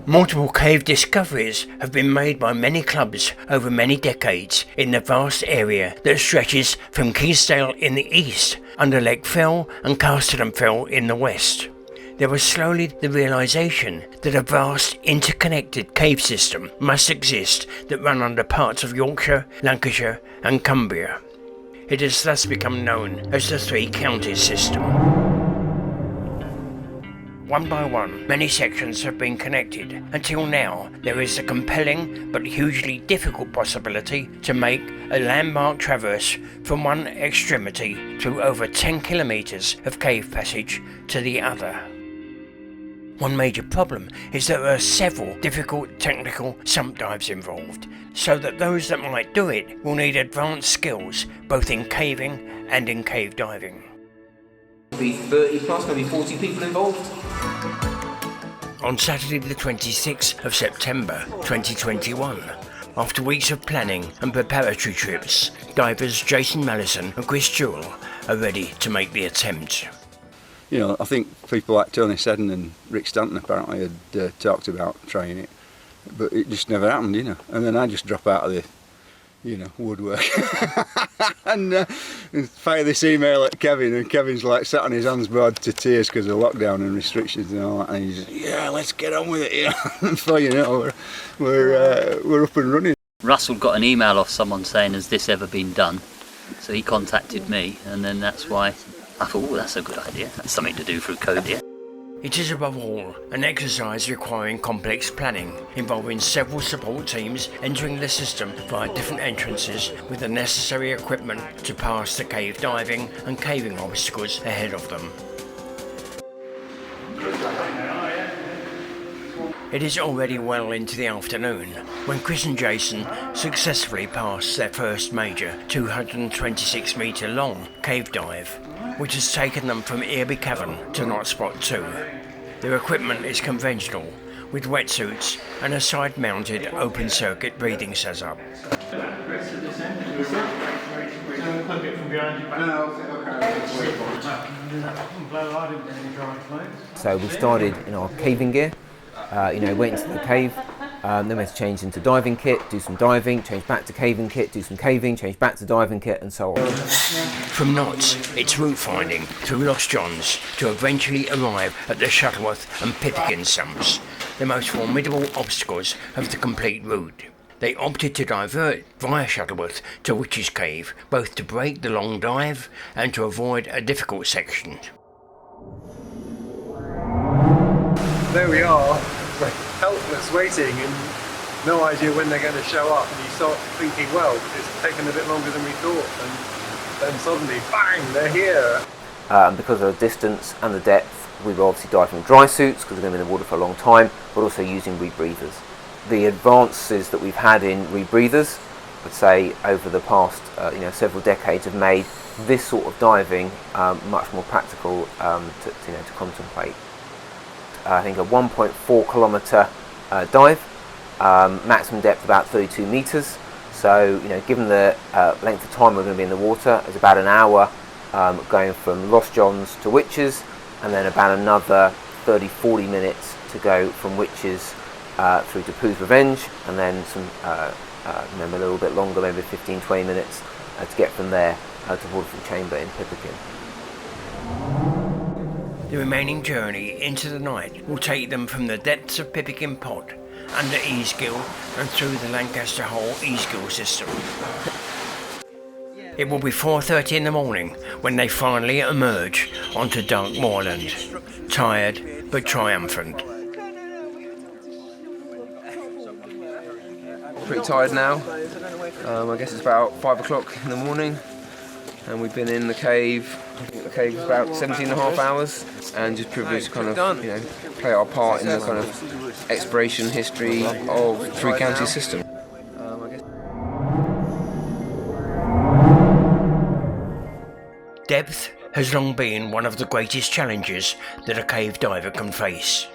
Multiple cave discoveries have been made by many clubs over many decades in the vast area that stretches from Kingsdale in the east, Underleg Fell and Casterham Fell in the west. There was slowly the realisation that a vast interconnected cave system must exist that ran under parts of Yorkshire, Lancashire and Cumbria. It has thus become known as the Three Counties system. One by one, many sections have been connected. Until now, there is a compelling but hugely difficult possibility to make a landmark traverse from one extremity through over 10 kilometres of cave passage to the other. One major problem is that there are several difficult technical sump dives involved, so that those that might do it will need advanced skills both in caving and in cave diving. Be 30 plus, maybe 40 people involved. On Saturday the 26th of September 2021, after weeks of planning and preparatory trips, divers Jason Mallison and Chris Jewell are ready to make the attempt. You know, I think people like Tony Seddon and Rick Stanton apparently had talked about trying it, but it just never happened, you know. And then I just drop out of the woodwork and fire this email at Kevin, and Kevin's like sat on his hands bored to tears because of lockdown and restrictions and all that, and he's yeah, let's get on with it, you know. And before you know, we're up and running. Russell got an email off someone saying, has this ever been done? So he contacted me, and then that's why I thought, oh, that's a good idea, that's something to do through COVID. It is above all an exercise requiring complex planning, involving several support teams entering the system via different entrances with the necessary equipment to pass the cave diving and caving obstacles ahead of them. It is already well into the afternoon when Chris and Jason successfully pass their first major 226 metre long cave dive, which has taken them from Earby Cavern to Knot Spot 2. Their equipment is conventional, with wetsuits and a side-mounted open-circuit breathing setup. So we started in our caving gear, went into the cave, then we had to change into diving kit, do some diving, change back to caving kit, do some caving, change back to diving kit, and so on. From Knots, it's route finding through Lost Johns to eventually arrive at the Shuttleworth and Pippikin sumps, the most formidable obstacles of the complete route. They opted to divert via Shuttleworth to Witch's Cave, both to break the long dive and to avoid a difficult section. There we are, helpless, waiting, and no idea when they're going to show up, and you start thinking, well, it's taken a bit longer than we thought, and then suddenly, bang, they're here. Because of the distance and the depth, we were obviously diving in dry suits because we're going to be in the water for a long time, but also using rebreathers. The advances that we've had in rebreathers, I'd say over the past several decades, have made this sort of diving much more practical to contemplate. I think a 1.4 kilometre dive, maximum depth about 32 metres. So given the length of time we're going to be in the water, it's about an hour going from Lost Johns to Witches, and then about another 30-40 minutes to go from Witches through to Pooh's Revenge, and then some a little bit longer, maybe 15-20 minutes to get from there to Waterfall Chamber in Pippikin. The remaining journey into the night will take them from the depths of Pippikin Pot, under Easegill and through the Lancaster Hole Easegill system. It will be 4:30 in the morning when they finally emerge onto dark moorland, tired but triumphant. Pretty tired now. I guess it's about 5 o'clock in the morning, and we've been in the cave. I think the cave is about 17 and a half hours, and just privileged to kind of play our part in the kind of exploration history of Three Counties system. Depth has long been one of the greatest challenges that a cave diver can face.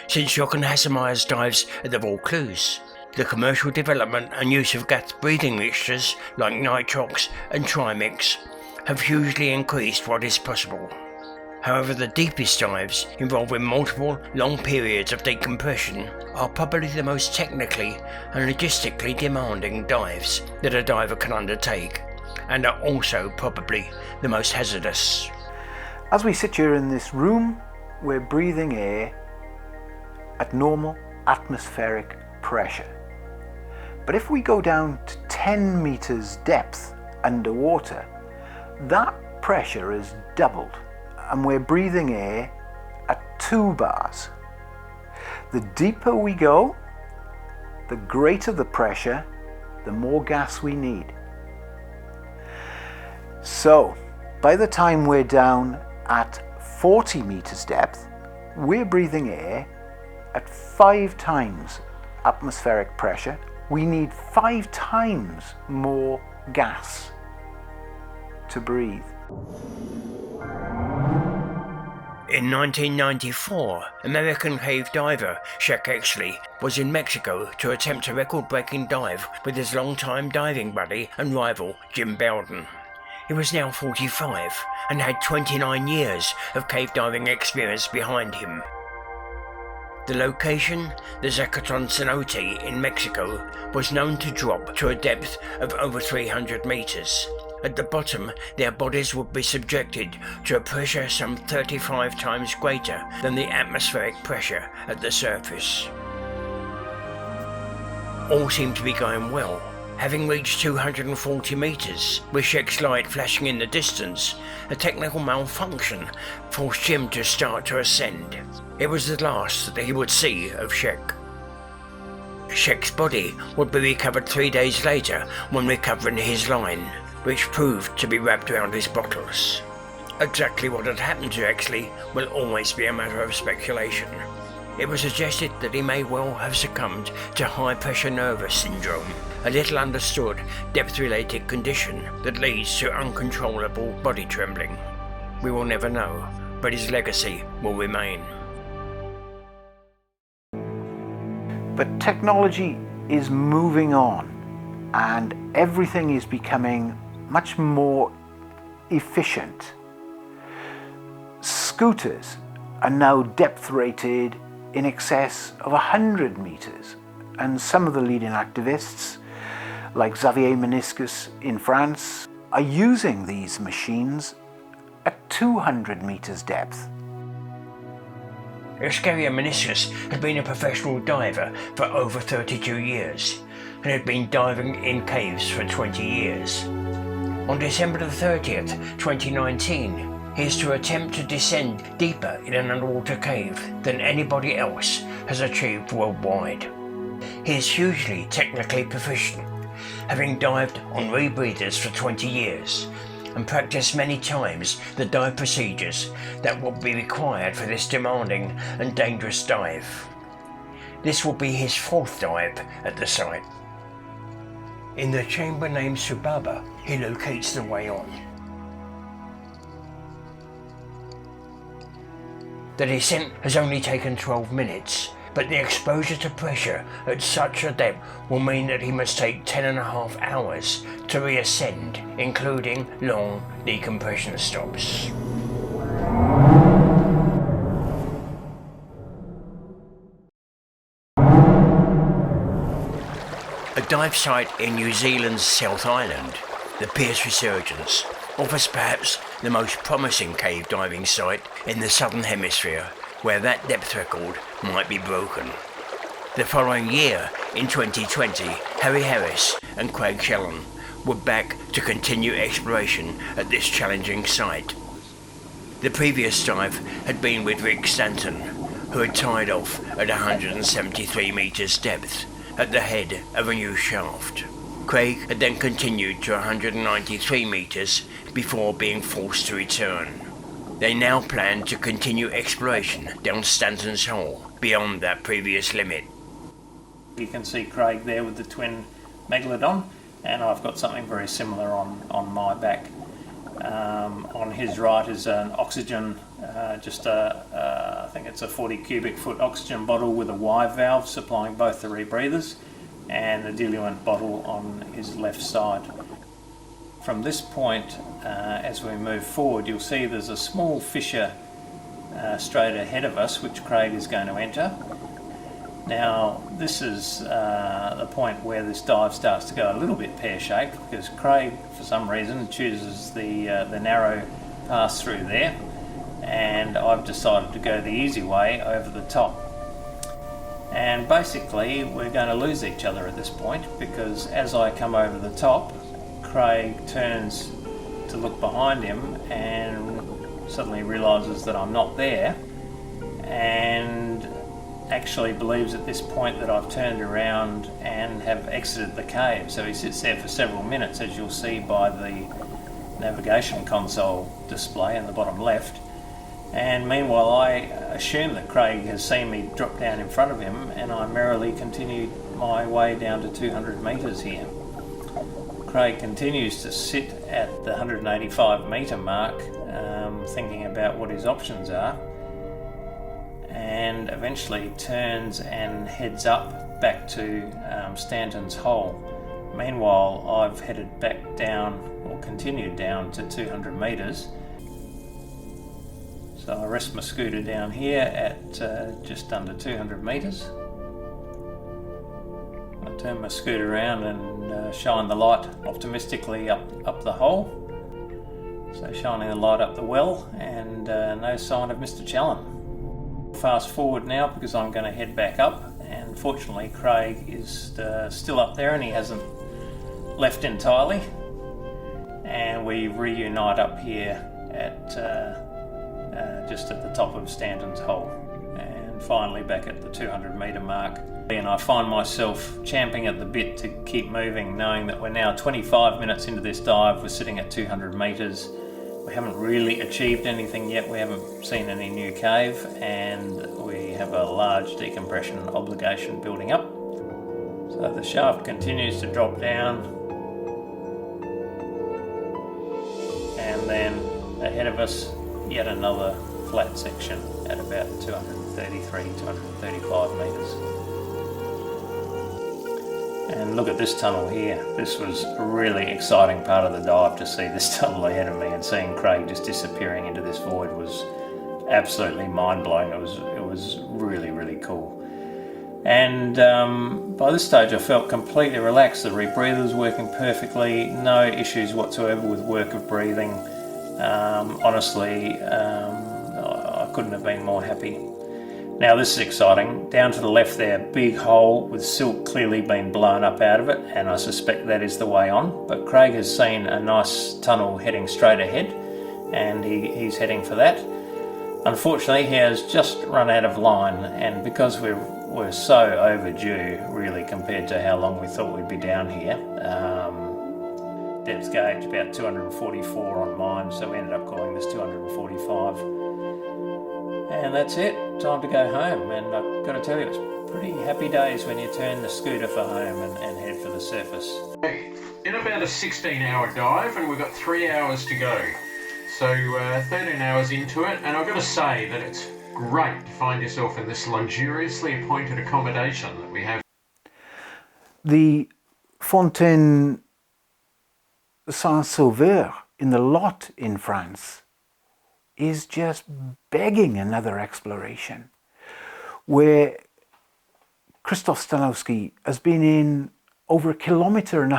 Since Jochen Hassemeyer's dives at the Vaucluse, the commercial development and use of gas breathing mixtures like nitrox and trimix have hugely increased what is possible. However, the deepest dives, involving multiple long periods of decompression, are probably the most technically and logistically demanding dives that a diver can undertake, and are also probably the most hazardous. As we sit here in this room, we're breathing air at normal atmospheric pressure. But if we go down to 10 meters depth underwater, that pressure is doubled, and we're breathing air at 2 bars. The deeper we go, the greater the pressure, the more gas we need. So, by the time we're down at 40 meters depth, we're breathing air at 5 times atmospheric pressure. We need 5 times more gas to breathe. In 1994, American cave diver Shek Exley was in Mexico to attempt a record-breaking dive with his longtime diving buddy and rival Jim Bowden. He was now 45 and had 29 years of cave diving experience behind him. The location, the Zacatron cenote in Mexico, was known to drop to a depth of over 300 meters. At the bottom, their bodies would be subjected to a pressure some 35 times greater than the atmospheric pressure at the surface. All seemed to be going well. Having reached 240 meters, with Shek's light flashing in the distance, a technical malfunction forced Jim to start to ascend. It was the last that he would see of Shek. Shek's body would be recovered 3 days later when recovering his line, which proved to be wrapped around his bottles. Exactly what had happened to Exley will always be a matter of speculation. It was suggested that he may well have succumbed to high-pressure nervous syndrome, a little understood depth-related condition that leads to uncontrollable body trembling. We will never know, but his legacy will remain. But technology is moving on, and everything is becoming much more efficient. Scooters are now depth rated in excess of 100 meters, and some of the leading activists, like Xavier Meniscus in France, are using these machines at 200 meters depth. Xavier Meniscus had been a professional diver for over 32 years and had been diving in caves for 20 years. On December the 30th, 2019, he is to attempt to descend deeper in an underwater cave than anybody else has achieved worldwide. He is hugely technically proficient, having dived on rebreathers for 20 years and practiced many times the dive procedures that will be required for this demanding and dangerous dive. This will be his 4th dive at the site. In the chamber named Subaba, he locates the way on. The descent has only taken 12 minutes, but the exposure to pressure at such a depth will mean that he must take 10.5 hours to reascend, including long decompression stops. A dive site in New Zealand's South Island, the Pierce Resurgence, offers perhaps the most promising cave diving site in the Southern Hemisphere where that depth record might be broken. The following year, in 2020, Harry Harris and Craig Shellon were back to continue exploration at this challenging site. The previous dive had been with Rick Stanton, who had tied off at 173 meters depth at the head of a new shaft. Craig had then continued to 193 meters before being forced to return. They now plan to continue exploration down Stanton's hole beyond that previous limit. You can see Craig there with the twin Megalodon, and I've got something very similar on my back. On his right is an oxygen, I think it's a 40 cubic foot oxygen bottle with a Y valve supplying both the rebreathers, and the diluent bottle on his left side. From this point, as we move forward, you'll see there's a small fissure straight ahead of us, which Craig is going to enter. Now, this is the point where this dive starts to go a little bit pear-shaped, because Craig, for some reason, chooses the narrow pass through there, and I've decided to go the easy way over the top. And basically, we're going to lose each other at this point, because as I come over the top, Craig turns to look behind him and suddenly realises that I'm not there, and actually believes at this point that I've turned around and have exited the cave. So he sits there for several minutes, as you'll see by the navigation console display in the bottom left. And meanwhile, I assume that Craig has seen me drop down in front of him, and I merrily continued my way down to 200 metres here. Craig continues to sit at the 185 metre mark, thinking about what his options are, and eventually turns and heads up back to Stanton's hole. Meanwhile, I've headed back down, or continued down, to 200 metres. So I rest my scooter down here at just under 200 metres. I turn my scooter around and shine the light optimistically up the hole. So shining the light up the well, and no sign of Mr. Challen. Fast forward now, because I'm going to head back up, and fortunately Craig is still up there and he hasn't left entirely. And we reunite up here at just at the top of Stanton's hole, and finally back at the 200 metre mark. And I find myself champing at the bit to keep moving, knowing that we're now 25 minutes into this dive. We're sitting at 200 metres. We haven't really achieved anything yet. We haven't seen any new cave, and we have a large decompression obligation building up. So the shaft continues to drop down, and then ahead of us, yet another flat section at about 233, 235 metres. And look at this tunnel here. This was a really exciting part of the dive, to see this tunnel ahead of me, and seeing Craig just disappearing into this void was absolutely mind-blowing. It was really, really cool. And by this stage I felt completely relaxed. The rebreather was working perfectly, no issues whatsoever with work of breathing. Honestly, I couldn't have been more happy. Now this is exciting. Down to the left there, big hole with silt clearly been blown up out of it, and I suspect that is the way on. But Craig has seen a nice tunnel heading straight ahead, and he's heading for that. Unfortunately, he has just run out of line, and because we're so overdue, really, compared to how long we thought we'd be down here. Depth gauge about 244 on mine, so we ended up calling this 245. And that's it, time to go home. And I've got to tell you, it's pretty happy days when you turn the scooter for home and head for the surface. In about a 16-hour dive, and we've got 3 hours to go. So 13 hours into it, and I've got to say that it's great to find yourself in this luxuriously appointed accommodation that we have. The Fontaine Saint-Sauveur in the Lot in France is just begging another exploration, where Krzysztof Stanowski has been in over 1.5 kilometers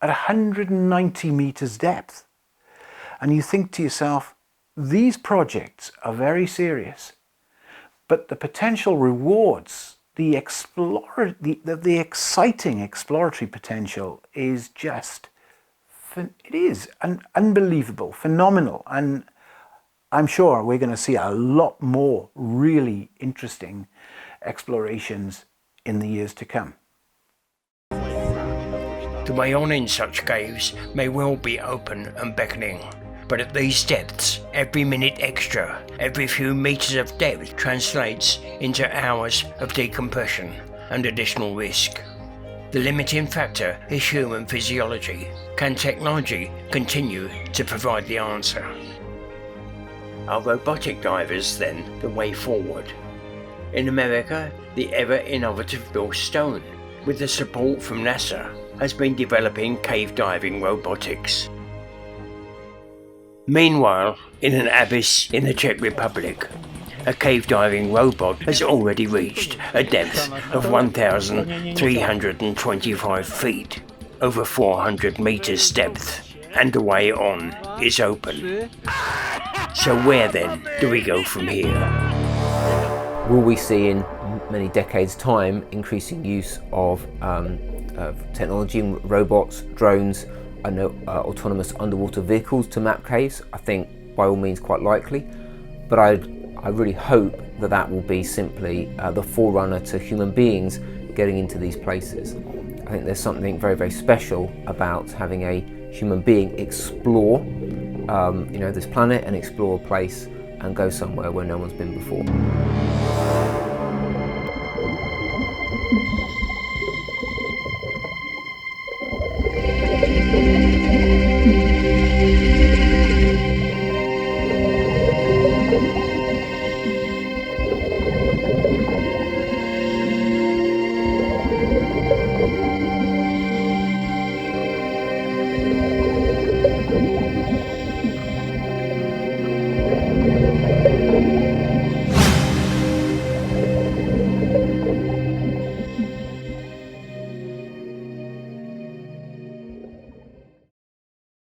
at 190 meters depth. And you think to yourself, these projects are very serious, but the potential rewards, the exciting exploratory potential is just, it is unbelievable, phenomenal. And I'm sure we're going to see a lot more really interesting explorations in the years to come. The way on in such caves may well be open and beckoning, but at these depths, every minute extra, every few meters of depth translates into hours of decompression and additional risk. The limiting factor is human physiology. Can technology continue to provide the answer? Are robotic divers then the way forward? In America, the ever-innovative Bill Stone, with the support from NASA, has been developing cave diving robotics. Meanwhile, in an abyss in the Czech Republic, a cave diving robot has already reached a depth of 1,325 feet, over 400 meters depth, and the way on is open. So where then do we go from here? Will we see in many decades' time increasing use of technology, robots, drones, and autonomous underwater vehicles to map caves? I think by all means quite likely, but I really hope that that will be simply the forerunner to human beings getting into these places. I think there's something very, very special about having a human being explore this planet and explore a place and go somewhere where no one's been before.